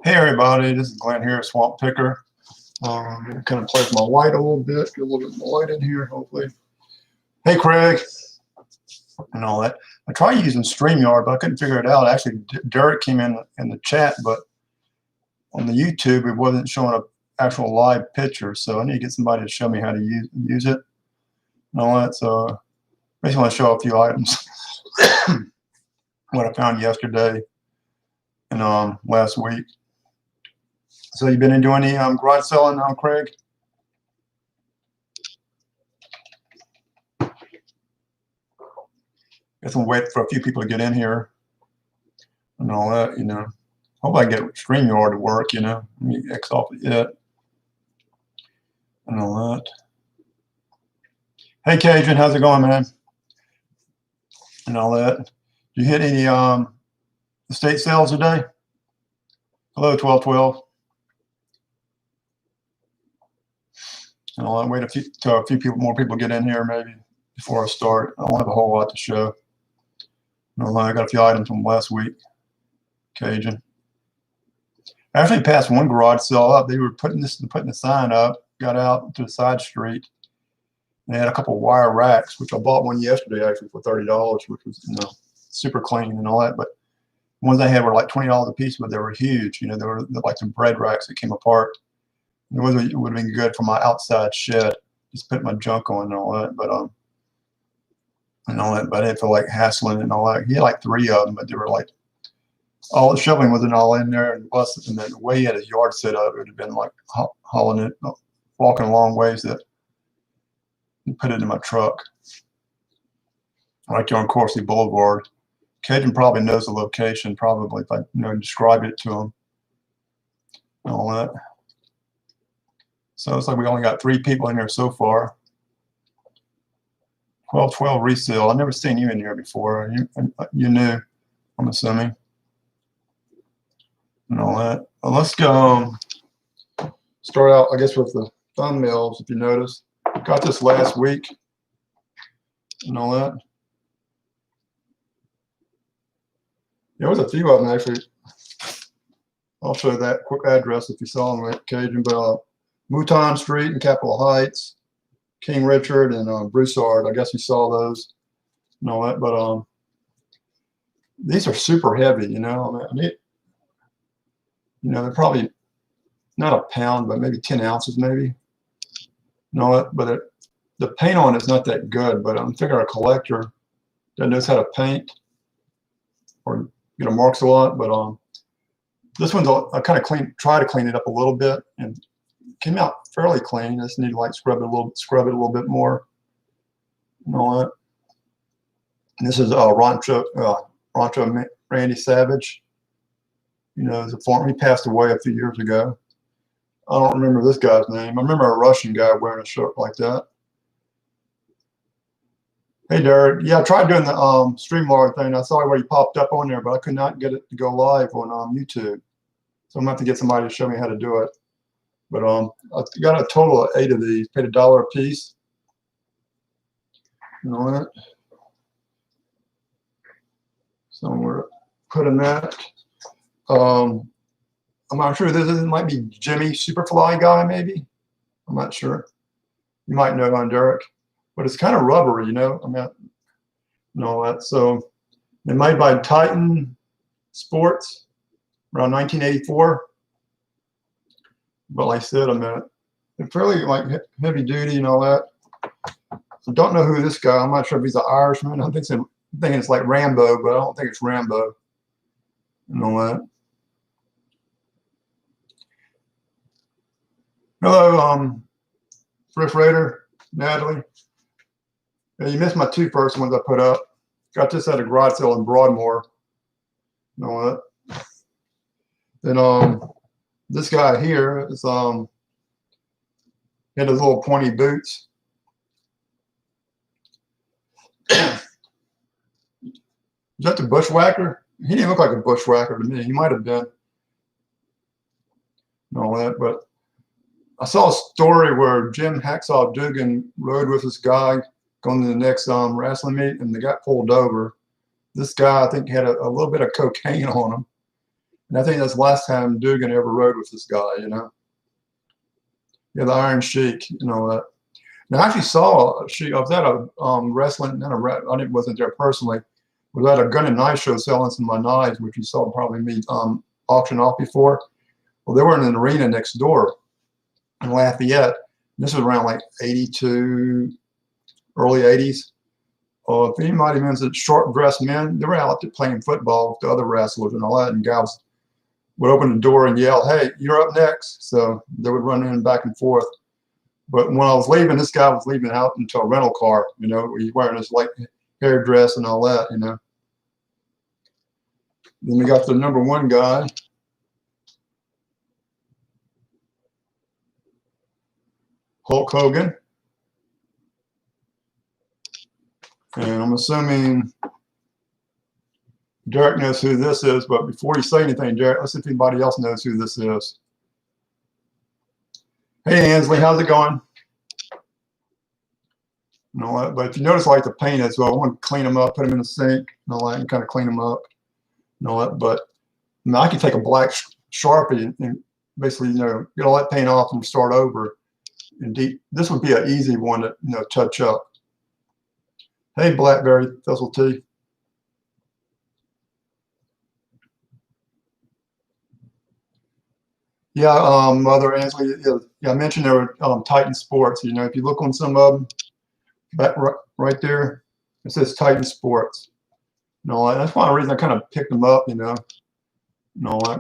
Hey everybody, this is Glenn here, Swamp Picker. Kind of play with my light a little bit, get a little bit more light in here, hopefully. Hey Craig, and all that. I tried using StreamYard, but I couldn't figure it out. Actually, Derek came in the chat, but on the YouTube, it wasn't showing an actual live picture. So I need to get somebody to show me how to use it and all that. So basically, I want to show a few items. What I found yesterday and last week. So you been doing any garage selling, Craig? Guess I'm waiting for a few people to get in here and all that, you know. Hope I get StreamYard to work, you know. Let me X off it and all that. Hey Cajun, how's it going, man? And all that. You hit any estate sales today? Hello, 1212. And I'll wait till a few more people get in here maybe before I start. I don't have a whole lot to show. No, I got a few items from last week. Cajun. I actually passed one garage sale up. They were putting the sign up. Got out to the side street. They had a couple wire racks, which I bought one yesterday actually for $30, which was super clean and all that. But the ones I had were like $20 a piece, but they were huge. You know, they were like some bread racks that came apart. It would have been good for my outside shed, just put my junk on and all that, but I didn't feel like hassling and all that. He had like 3 of them, but they were like all the shoveling wasn't all in there, and plus, and then the way he had his yard set up, it would have been like hauling it, walking a long ways to put it in my truck. Right there on Coursey Boulevard. Cajun probably knows the location, probably if I describe it to him and all that. So it's like we only got 3 people in here so far. 1212 resale. I've never seen you in here before. You knew, I'm assuming. And all that. Well, let's go start out, I guess, with the thumbnails, if you notice. Got this last week and all that. There was a few of them, actually. I'll show that quick address if you saw them at Cajun, but Mouton Street in Capitol Heights, King Richard, and Broussard. I guess you saw those and all that. But these are super heavy, you know. I mean, they're probably not a pound, but maybe 10 ounces, maybe. And all that. But the paint on it's not that good. But I'm figuring a collector that knows how to paint or marks a lot. But this one's I kind of try to clean it up a little bit and. Came out fairly clean. I just need to like scrub it a little bit more. And all that. And this is Rancho Randy Savage. You know, he passed away a few years ago. I don't remember this guy's name. I remember a Russian guy wearing a shirt like that. Hey Derek, yeah, I tried doing the StreamYard thing. I saw where he popped up on there, but I could not get it to go live on YouTube. So I'm gonna have to get somebody to show me how to do it. But I got a total of 8 of these. Paid $1 a piece. You know that. So we're putting that. I'm not sure. This might be Jimmy Superfly guy, maybe. I'm not sure. You might know on Derek, but it's kind of rubbery, you know. I mean, and all that. So they're made by Titan Sports around 1984. But like I said, they're fairly like heavy duty and all that. I don't know who this guy. I'm not sure if he's an Irishman. I'm thinking it's like Rambo, but I don't think it's Rambo and all that. Hello, Thrift Raider, Natalie. Yeah, you missed my 2 first ones I put up. Got this at a garage sale in Broadmoor and all that. Then this guy here is he had his little pointy boots. Is that the bushwhacker? He didn't look like a bushwhacker to me. He might have been. And all that, but I saw a story where Jim Hacksaw Dugan rode with this guy going to the next wrestling meet, and they got pulled over. This guy, I think, had a little bit of cocaine on him. And I think that's the last time Dugan ever rode with this guy, you know. Yeah, the Iron Sheik, you know. Now, I actually saw a Sheik. I was at a wrestling, I wasn't there personally. I was at a gun and knife show selling some of my knives, which you saw probably me auction off before. Well, they were in an arena next door in Lafayette. This was around like 82, early 80s. If anybody means that short-dressed men, they were out there playing football with the other wrestlers and all that, and gals would open the door and yell, "Hey, you're up next." So they would run in back and forth. But when I was leaving, this guy was leaving out into a rental car, you know, he's wearing his like hair dress and all that, you know. Then we got the #1 guy. Hulk Hogan. And I'm assuming Derek knows who this is, but before you say anything, Derek, let's see if anybody else knows who this is. Hey, Ansley, how's it going? And all that. But if you notice, I like to paint as well. I want to clean them up, put them in the sink, and all that, and kind of clean them up, and all that. But I mean, I can take a black Sharpie and basically, you know, get all that paint off and start over. Indeed, this would be an easy one to, you know, touch up. Hey, Blackberry Thistle Tea. Yeah, Mother Ansley, yeah, I mentioned there were Titan Sports. You know, if you look on some of them, back right there, it says Titan Sports. You know, that's one reason I kind of picked them up. You know,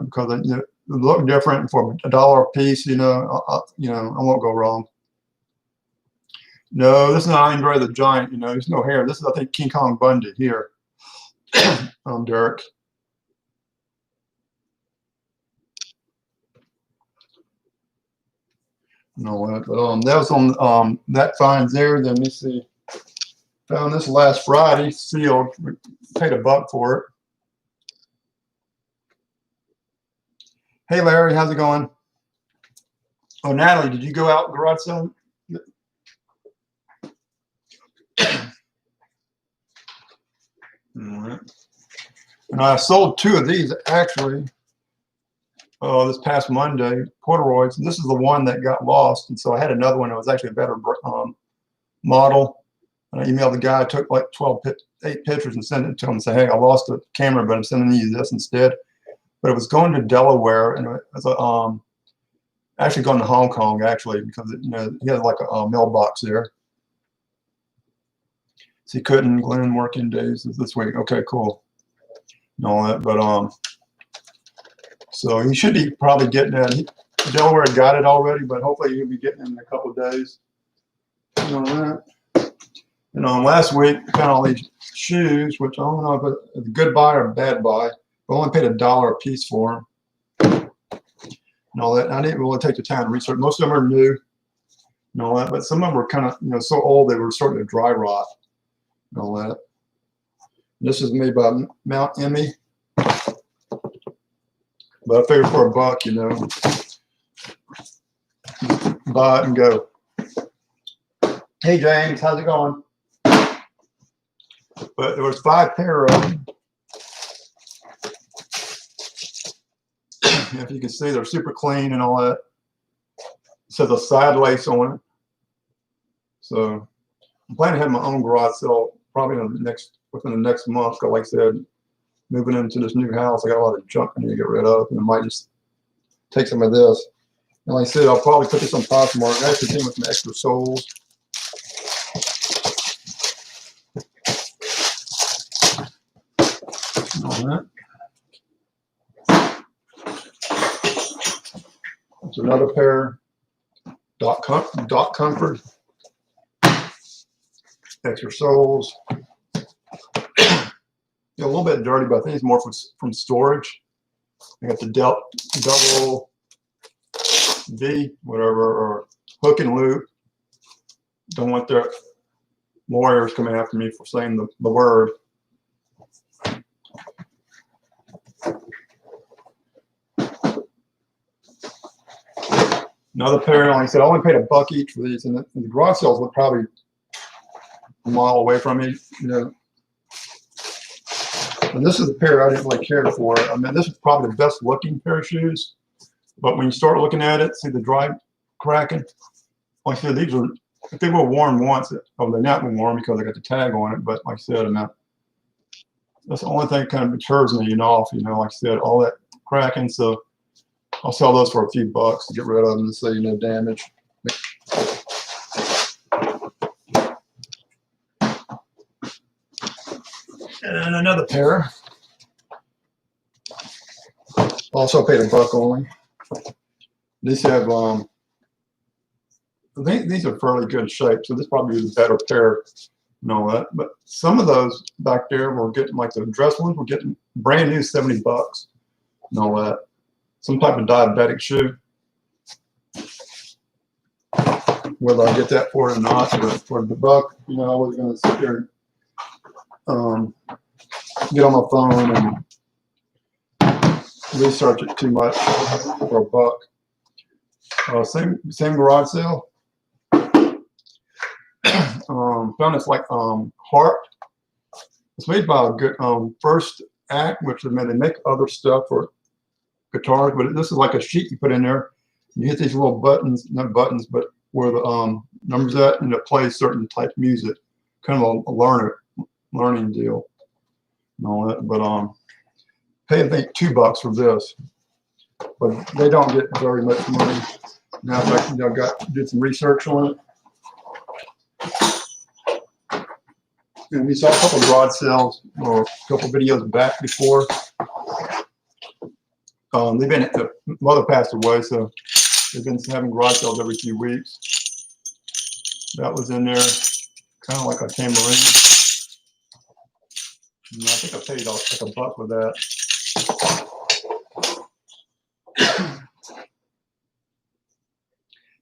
because they look different for $1 a piece. You know, I won't go wrong. No, this is not Andre the Giant. You know, there's no hair. This is, I think, King Kong Bundy here. Derek. No, but that was on that finds there. Then let me see. Found this last Friday, sealed. Paid $1 for it. Hey, Larry, how's it going? Oh, Natalie, did you go out garage selling? All right. And I sold 2 of these actually this past Monday, corduroys. This is the one that got lost, and so I had another one that was actually a better model. And I emailed the guy. I took like 8 pictures and sent it to him and said, "Hey, I lost the camera, but I'm sending you this instead." But it was going to Delaware, and it was actually going to Hong Kong actually, because you know, he had like a mailbox there. So he couldn't. Glenn working days this week. Okay, cool. And all that, but so he should be probably getting it. Delaware got it already, but hopefully he'll be getting it in a couple of days. And all that. And last week I found all these shoes, which I don't know if it's a good buy or a bad buy. I only paid $1 a piece for them. And all that. I didn't really take the time to research. Most of them are new and all that, but some of them were kind of, you know, so old they were starting to dry rot and all that. And this is made by Mount Emmy. But I figured for $1, you know, buy it and go. Hey, James, how's it going? But there was 5 pair of them. If you can see, they're super clean and all that. It says a side lace on it. So I'm planning to have my own garage sale probably within the next month. Because like I said, moving into this new house, I got a lot of junk I need to get rid of, and I might just take some of this. And like I said, I'll probably put this on Poshmark. I actually came with some extra soles. All that. That's another pair. Doc Comfort. Extra soles. A little bit dirty, but I think it's more from storage. I got the double V, whatever, or hook and loop. Don't want their lawyers coming after me for saying the word. Another pair, like I said, I only paid $1 each for these, and the garage sales were probably a mile away from me, you know. And this is a pair I didn't really care for. I mean, this is probably the best looking pair of shoes. But when you start looking at it, see the drive cracking. Like I said, these are, if they were worn once, oh, they're not been worn because they got the tag on it. But like I said, that's the only thing that kind of deters me off. Like I said, all that cracking. So I'll sell those for a few bucks to get rid of them to say no damage. And another pair. Also paid $1 only. These have I think these are fairly good shape, so this probably is a better pair and all that. But some of those back there were getting, like the dress ones, were getting brand new $70 and all that. Some type of diabetic shoe. Whether I get that for it or not, but for the buck, I wasn't going to sit there and get on my phone and research it too much for $1. Same garage sale. Found this like heart. It's made by a good First Act, which they make other stuff for guitars, but this is like a sheet you put in there. You hit these little buttons, not buttons, but where the numbers at, and it plays certain type of music. Kind of a learning deal and all that. But pay I think $2 for this, but they don't get very much money. Now I did some research on it. And we saw a couple of garage sales or a couple of videos back before. They've been, the mother passed away, so they've been having garage sales every few weeks. That was in there, kind of like a tambourine. And I think I paid like $1 for that.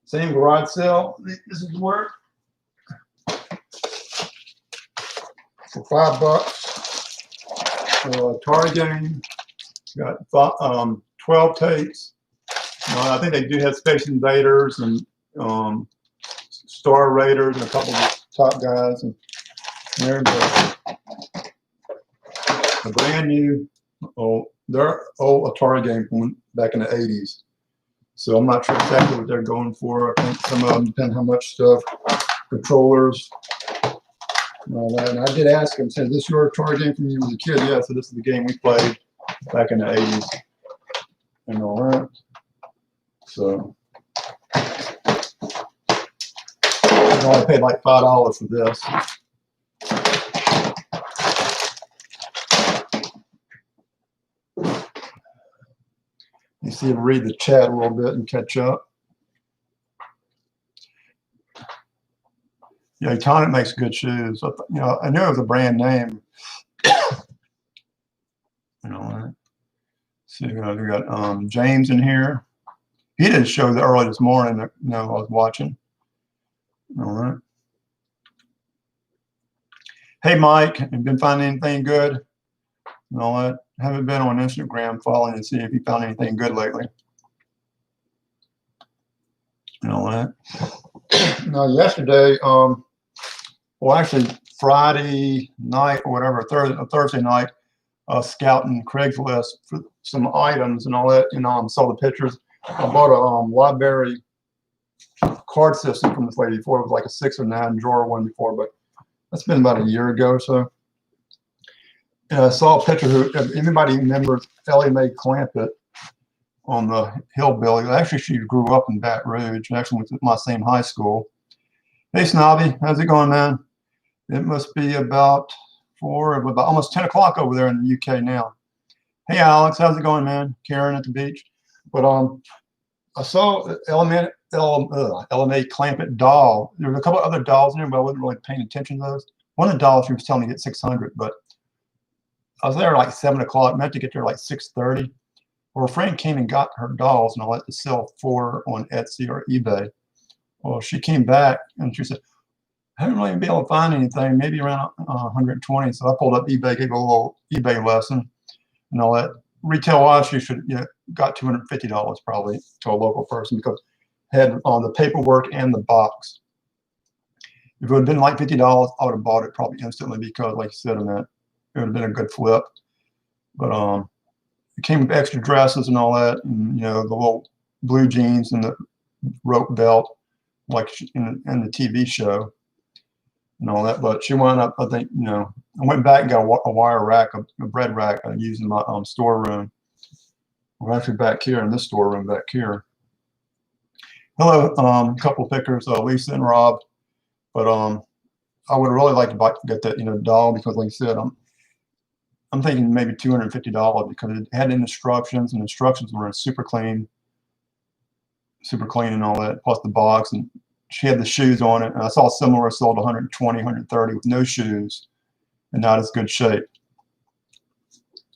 Same garage sale. This is work for $5. Atari game. Got 12 tapes. I think they do have Space Invaders and Star Raiders and a couple of top guys. And there's a brand new, their old Atari game from back in the 80s. So I'm not sure exactly what they're going for. I think some of them depend how much stuff, controllers, and all that. And I did ask him, said, "Is this your Atari game from when you was a kid?" Yeah, so this is the game we played back in the 80s and all that. So I only paid like $5 for this. You see him read the chat a little bit and catch up. Yeah, Tonic makes good shoes. I knew it was a brand name. See, we got James in here. He did a show early this morning that I was watching. All right. Hey, Mike, have you been finding anything good? And all that. Haven't been on Instagram following to see if you found anything good lately. And all that. Now, yesterday, well, actually, Friday night or whatever, Thursday night, scouting Craigslist for some items and all that. Saw the pictures. I bought a library card system from this lady before. It was like a 6 or 9 drawer one before, but that's been about a year ago or so. And I saw a picture. Anybody remembers Ellie Mae Clampett on the Hillbilly? Actually, she grew up in Baton Rouge and actually went to my same high school. Hey, Snobby, how's it going, man? It must be about almost 10 o'clock over there in the UK now. Hey, Alex, how's it going, man? Karen at the beach. But I saw Ellie Mae Clampett doll. There were a couple of other dolls in there, but I wasn't really paying attention to those. One of the dolls she was telling me to get 600, but I was there like 7 o'clock. Meant to get there like 6:30. Well, her friend came and got her dolls, and I let to sell for on Etsy or eBay. Well, she came back and she said, "I haven't really been able to find anything. Maybe around 120." So I pulled up eBay, gave a little eBay lesson, and all that. Retail wise, she should got $250 probably to a local person because it had on the paperwork and the box. If it would have been like $50, I would have bought it probably instantly because, like you said, it would have been a good flip. But it came with extra dresses and all that, and you know, the little blue jeans and the rope belt, like in the TV show and all that. But she wound up, I think, you know, I went back and got a wire rack, a bread rack I used in my storeroom. We're actually back here in this storeroom back here. Hello, couple of pickers, Lisa and Rob. But I would really like to get that, you know, doll, because like I said, I'm thinking maybe $250 because it had instructions, and instructions were super clean and all that, plus the box, and she had the shoes on it. And I saw similar sold 120, 130 with no shoes and not as good shape.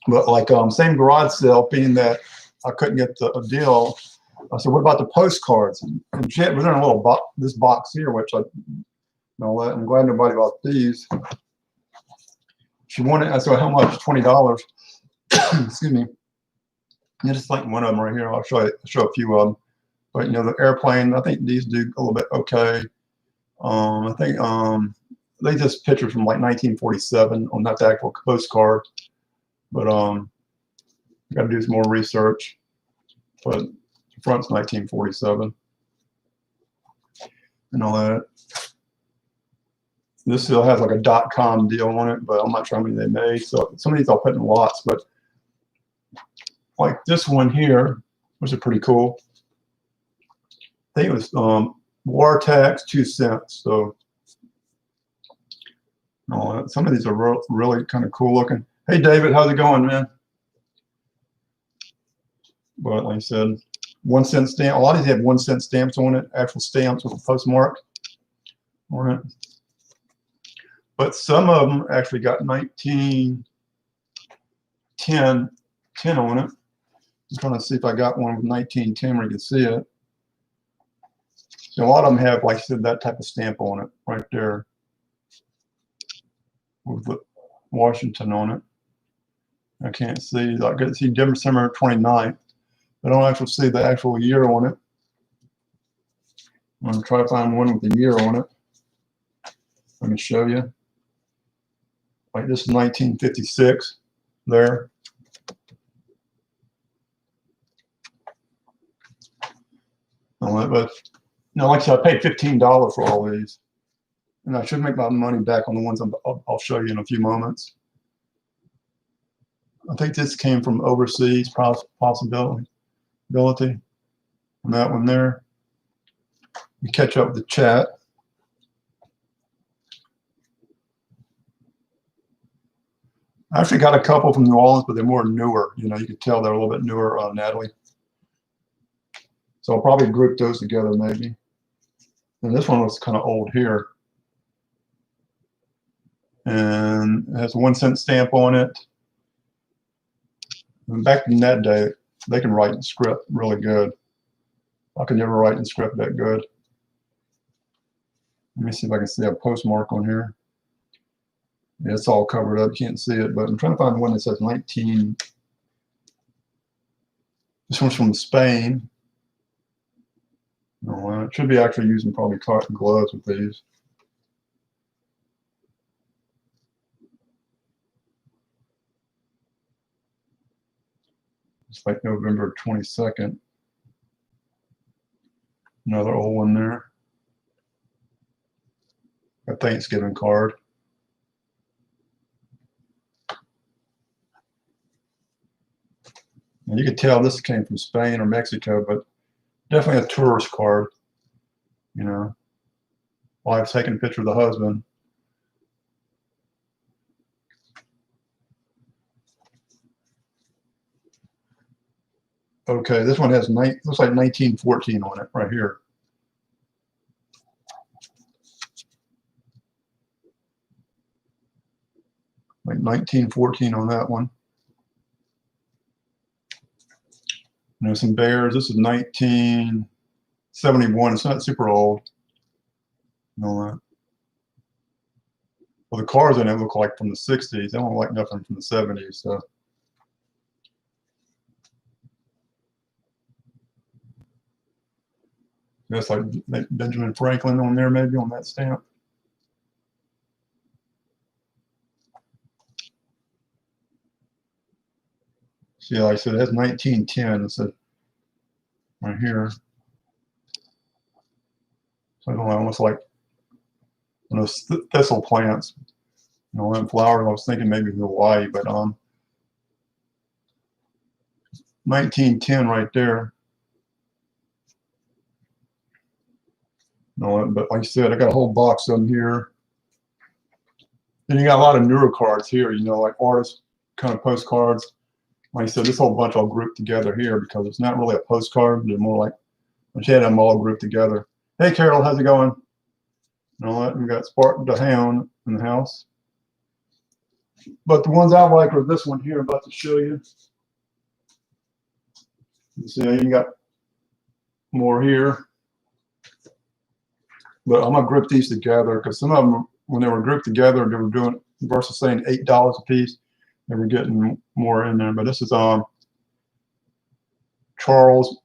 But like same garage sale, being that I couldn't get a deal, I said, what about the postcards? And she was in a little this box here, which I, you know, I'm glad nobody bought these. She wanted, I said, how much? $20. Excuse me. And just like one of them right here. I'll show a few of them. But you know, the airplane, I think these do a little bit okay. I think they just pictures from like 1947 on not the actual postcard. But I got to do some more research. But the front's 1947 and all that. This still has like a .com deal on it, but I'm not sure how many they made. So some of these I'll put in lots, but like this one here, which is pretty cool. I think it was war tax 2 cents. So some of these are really kind of cool looking. Hey David, how's it going, man? But like I said, 1 cent stamp. A lot of these have 1 cent stamps on it, actual stamps with a postmark on it. But some of them actually got 1910 on it. I'm trying to see if I got one with 1910 where you can see it. So a lot of them have, like I said, that type of stamp on it right there with the Washington on it. I can't see. I can see December 29th. I don't actually see the actual year on it. I'm going to try to find one with the year on it. Let me show you. Like this is 1956 there. But now, like I said, I paid $15 for all these, and I should make my money back on the ones I'll show you in a few moments. I think this came from overseas, possibility on that one there. We catch up with the chat. I actually got a couple from New Orleans, but they're more newer. You know, you can tell they're a little bit newer, Natalie. So I'll probably group those together maybe. And this one was kind of old here. And it has a 1 cent stamp on it. And back in that day, they can write in script really good. I could never write in script that good. Let me see if I can see a postmark on here. Yeah, it's all covered up. You can't see it, but I'm trying to find one that says 19. This one's from Spain. No, it should be actually using probably cotton gloves with these. It's like November 22nd. Another old one there. A Thanksgiving card. And you could tell this came from Spain or Mexico, but definitely a tourist card. You know, wife taking a picture of the husband. Okay, this one has looks like 1914 on it right here. Like 1914 on that one. You know, some bears. This is 1971. It's not super old. No, well, the cars in it look like from the 60s. They don't look like nothing from the 70s. So. That's like Benjamin Franklin on there, maybe on that stamp. See, like I said, it has 1910. It said right here. So I don't know, almost like one of those thistle plants, you know, and flowers. I was thinking maybe Hawaii, but 1910 right there. No, but like I said, I got a whole box of them here. Then you got a lot of newer cards here, you know, like artist kind of postcards. Like I said, this whole bunch all grouped together here because it's not really a postcard. They're more like, I had them all grouped together. Hey, Carol, how's it going? And all that. We got Spartan the Hound in the house. But the ones I like are this one here I'm about to show you. You see, you got more here. But I'm gonna group these together because some of them, when they were grouped together, they were doing versus saying $8 a piece, they were getting more in there. But this is Charles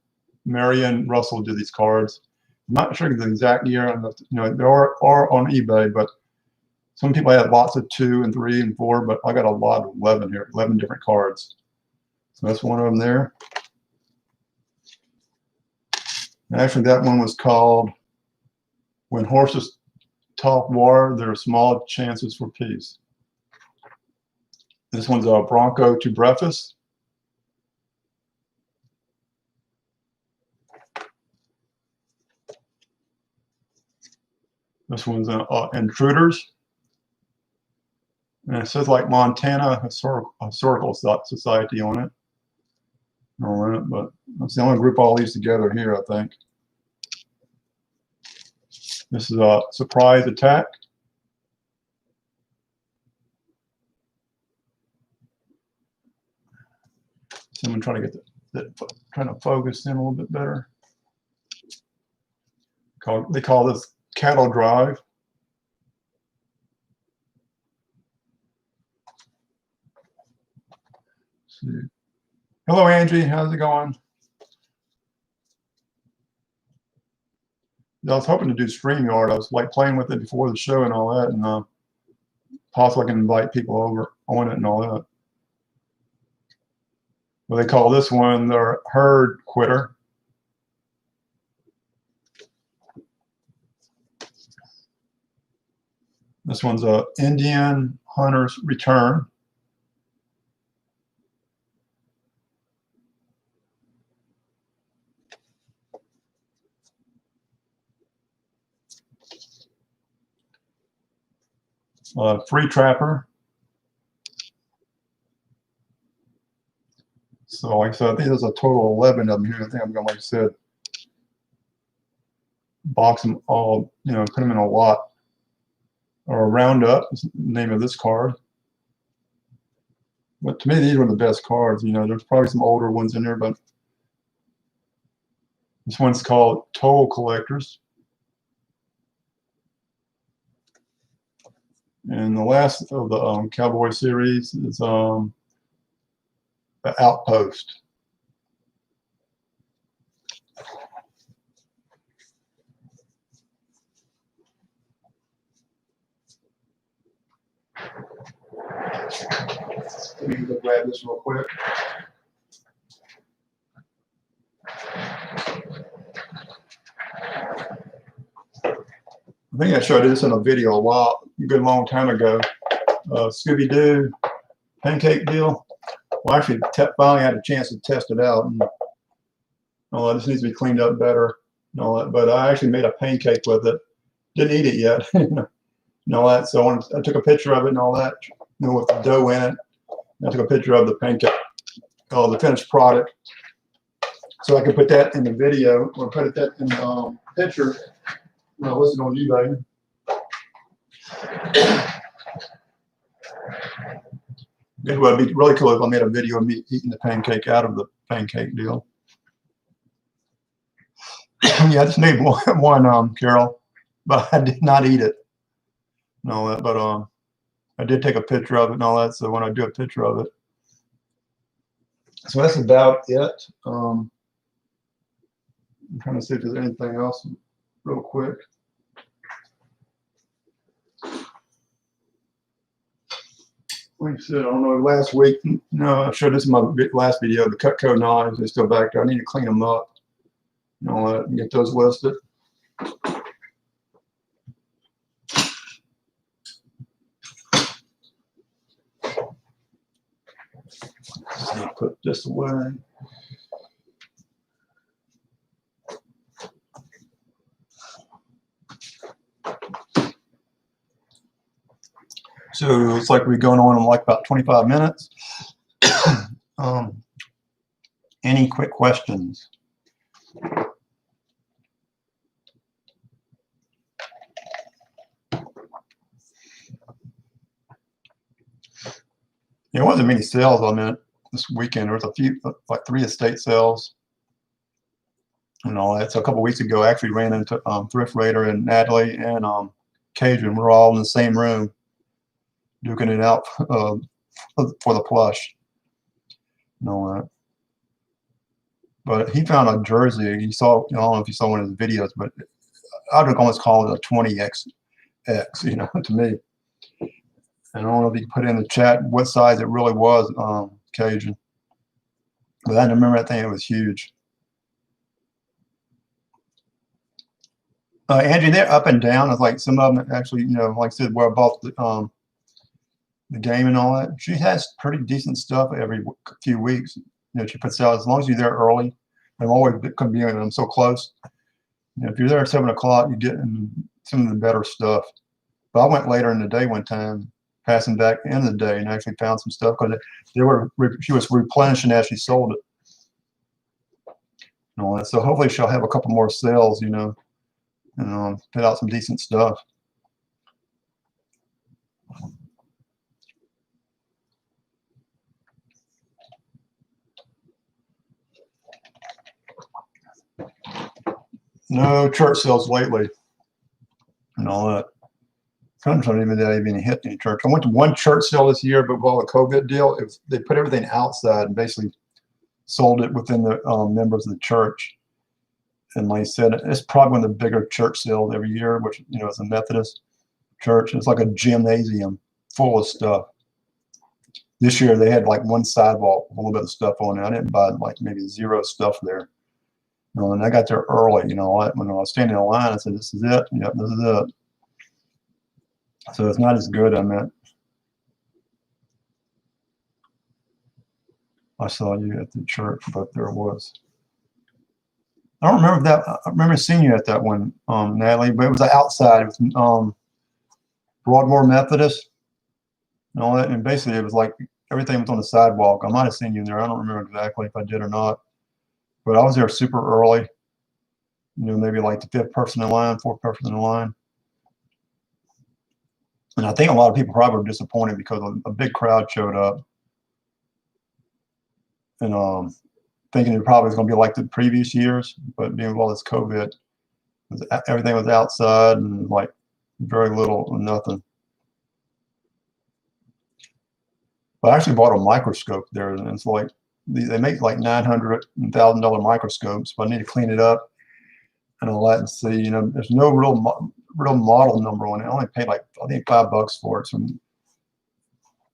Marion Russell did these cards. I'm not sure the exact year. You know, there are on eBay, but some people have lots of 2 and 3 and 4. But I got a lot of 11 here, 11 different cards. So that's one of them there. Actually, that one was called "When Horses Talk War, There Are Small Chances for Peace." This one's a Bronco to Breakfast. This one's Intruders. And it says like Montana Historical Society on it. All right, but that's the only group all these together here, I think. This is a Surprise Attack. Someone trying to get trying to focus in a little bit better. They call this Cattle Drive. Let's see. Hello, Angie. How's it going? I was hoping to do StreamYard. I was like playing with it before the show and all that, and possibly I can invite people over on it and all that. Well, they call this one their Herd Quitter. This one's a Indian Hunter's Return. Free Trapper. So like I said, I think there's a total of 11 of them here. I think I'm going to, like I said, box them all, you know, put them in a lot. Or a Roundup is the name of this card. But to me, these were the best cards. You know, there's probably some older ones in there, but this one's called Toll Collectors. And the last of the Cowboy series is the Outpost. Let me go grab this real quick. I think I showed you this in a video a good long time ago. Scooby-Doo pancake deal. Well, actually, finally had a chance to test it out. And all that. This needs to be cleaned up better. And all that. But I actually made a pancake with it. Didn't eat it yet. And all that. So I took a picture of it and all that. You know, with the dough in it. And I took a picture of the pancake, the finished product. So I could put that in the video or put that in the picture. Well, listen on eBay. It would be really cool if I made a video of me eating the pancake out of the pancake deal. Yeah, I just made one, Carol, but I did not eat it. And all that, but I did take a picture of it and all that. So when I do a picture of it, so that's about it. I'm trying to see if there's anything else, real quick. like I said, I don't know, last week, no, I showed this in my last video, the Cutco knives, they're still back there. I need to clean them up and all that and get those listed. Put this away. So it's like we're going on in like about 25 minutes. Any quick questions? There wasn't many sales on it this weekend. There was a few, like 3 estate sales and all that. So a couple of weeks ago, I actually ran into Thrift Raider and Natalie and Cajun. We're all in the same room duking it out for the plush and all that. But he found a jersey. He saw, I don't know if you saw one of his videos, but I would almost call it a 20X, you know, to me. And I don't know if you can put in the chat what size it really was, Cajun. But I remember that thing, it was huge. Angie, they're up and down. It's like some of them actually, you know, like I said, where I bought the game and all that. She has pretty decent stuff every few weeks. You know, she puts out, as long as you're there early. I'm always convenient. I'm so close. You know, if you're there at 7 o'clock, you get some of the better stuff. But I went later in the day one time, passing back in the day, and actually found some stuff because she was replenishing as she sold it. And all that. So hopefully she'll have a couple more sales, you know, and put out some decent stuff. No church sales lately and all that. Don't even hit any church. I went to one church sale this year, but with all the COVID deal, they put everything outside and basically sold it within the members of the church. And like I said, it's probably one of the bigger church sales every year, which, you know, is a Methodist church. It's like a gymnasium full of stuff. This year they had like one sidewalk, a little bit of stuff on it. I didn't buy like maybe 0 stuff there. You know, and I got there early, you know, when I was standing in line, I said, this is it. Yep, this is it. So it's not as good, I meant. I saw you at the church, but there was. I don't remember that. I remember seeing you at that one, Natalie, but it was outside. It was Broadmoor Methodist and all that. And basically it was like everything was on the sidewalk. I might have seen you there. I don't remember exactly if I did or not. But I was there super early. You know, maybe like the 5th person in line, 4th person in line. And I think a lot of people probably were disappointed because a big crowd showed up. And thinking it probably was going to be like the previous years, but being well as COVID, everything was outside and like very little or nothing. But I actually bought a microscope there, and it's like they make like $900 and $1,000 microscopes, but I need to clean it up and all that and see. You know, there's no real model number on it. I only paid like I think $5 for it. So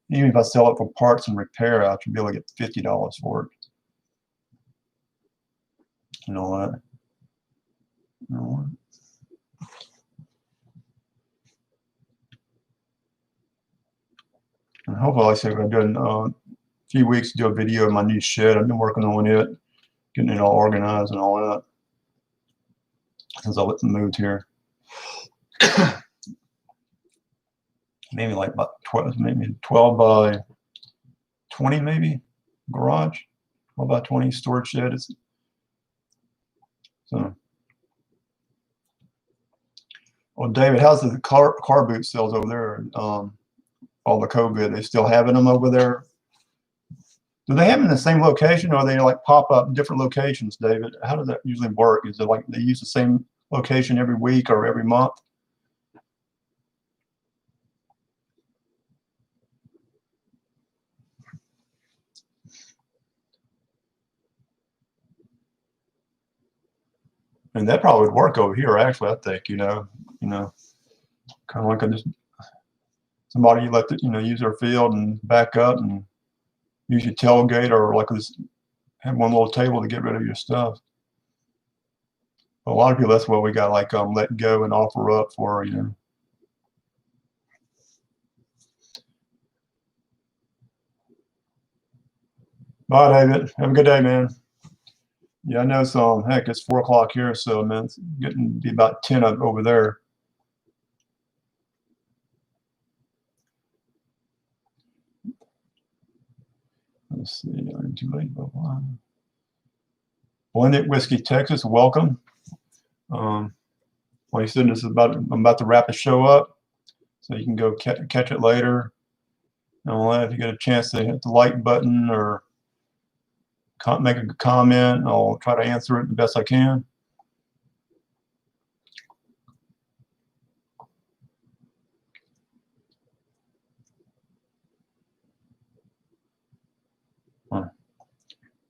even if I sell it for parts and repair, I should be able to get $50 for it. You know what? You know what? And hopefully, like I said, I'm doing a few weeks to do a video of my new shed. I've been working on it, getting it all organized and all that since I moved here. Maybe like about 12, maybe 12 by 20, maybe garage. 12 by 20 storage shed. So, well, David, how's the car boot sales over there? All the COVID, they still having them over there? Do they have them in the same location, or they like pop up in different locations, David? How does that usually work? Is it like they use the same location every week or every month? And that probably would work over here, actually. I think, you know, kind of like somebody you let use their field and back up and use your tailgate, or like this, have one little table to get rid of your stuff. But a lot of people, that's what we got, like let go and offer up for, Bye, David. Have a good day, man. Yeah, I know. So heck, it's 4 o'clock here, so man, it's getting to be about 10 up over there. Let's see. Too late, but why? Blended Whiskey, Texas. Welcome. Like I said, I'm about to wrap the show up, so you can go catch it later. And if you get a chance to hit the like button or make a comment, I'll try to answer it the best I can.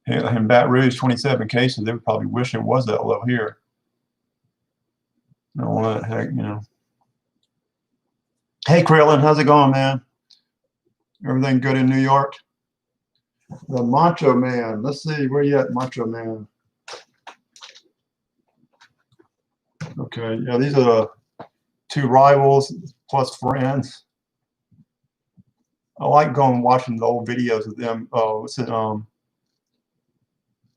In Baton Rouge, 27 cases. They would probably wish it was that low here. What the heck, Hey, Krillin, how's it going, man? Everything good in New York? The Macho Man. Let's see, where you at, Macho Man? Okay, yeah, these are the two rivals plus friends. I like going and watching the old videos of them. What's it?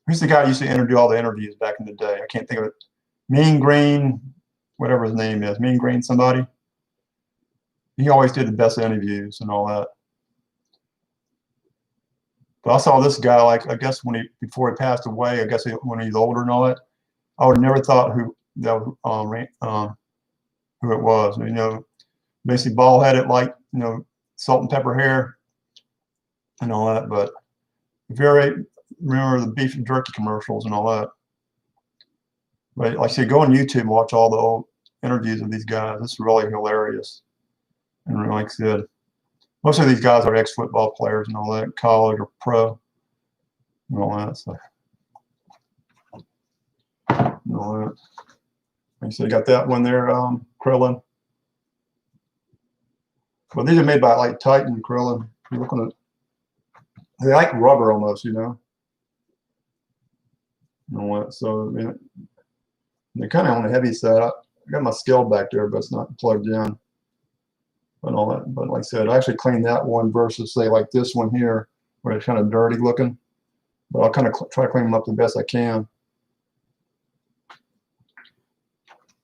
Who's the guy who used to do all the interviews back in the day? I can't think of it. Mean Green, whatever his name is. Mean Green somebody. He always did the best interviews and all that. But I saw this guy, like, I guess before he passed away, I guess when he's older and all that, I would have never thought who it was. Basically bald-headed, like, salt and pepper hair and all that. But if you ever remember the beef and jerky commercials and all that. But like I said, go on YouTube and watch all the old interviews of these guys. It's really hilarious. And like I said, most of these guys are ex-football players and all that, college or pro and all that. So, and all that. Like I said, you got that one there, Krillin. Well, these are made by like Titan Krillin. You're looking at, they like rubber almost, And all that. So I mean, they're kind of on the heavy side. I got my scale back there, but it's not plugged in. And all that. But like I said, I actually cleaned that one versus say like this one here, where it's kind of dirty looking. But I'll kind of try to clean them up the best I can.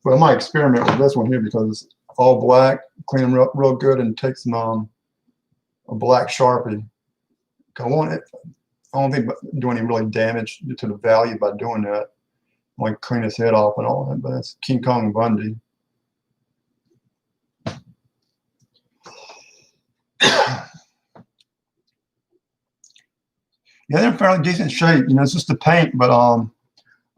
But I might experiment with this one here because it's all black. Clean them real good and take some a black Sharpie. I don't think do any really damage to the value by doing that. Like clean his head off and all that. But that's King Kong Bundy. Yeah, they're in fairly decent shape. It's just the paint, but I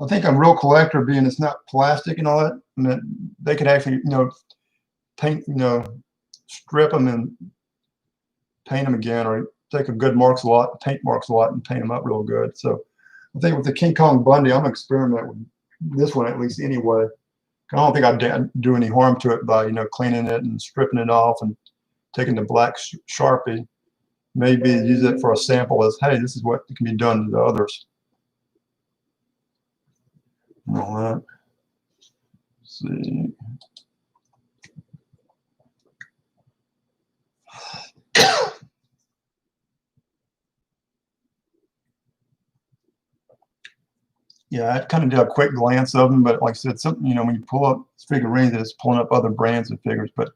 think a real collector, being it's not plastic and all that, I mean, they could actually, paint, strip them and paint them again, or take a good paint marks lot, and paint them up real good. So I think with the King Kong Bundy, I'm gonna experiment with this one at least anyway. I don't think I'd do any harm to it by cleaning it and stripping it off and taking the black Sharpie. Maybe use it for a sample as, hey, this is what can be done to the others. All that. Let's see. Yeah, I kind of did a quick glance of them, but like I said, something, when you pull up figurines, it's pulling up other brands of figures, but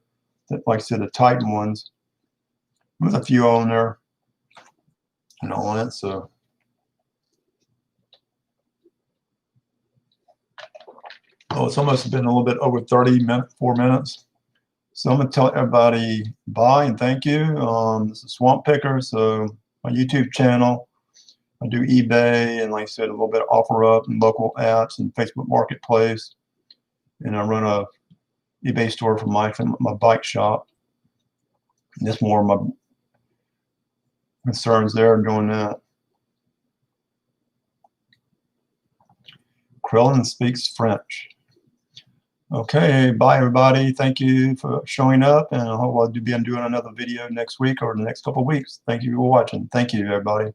like I said, the Titan ones, there's a few on there and all that. So it's almost been a little bit over 4 minutes. So I'm gonna tell everybody bye and thank you. This is Swamp Picker. So my YouTube channel, I do eBay and like I said, a little bit of OfferUp and local apps and Facebook Marketplace. And I run a eBay store for my bike shop. And that's more of my concerns there doing that. Krillin speaks French. Okay, bye everybody. Thank you for showing up, and I hope I'll be doing another video next week or the next couple of weeks. Thank you for watching. Thank you, everybody.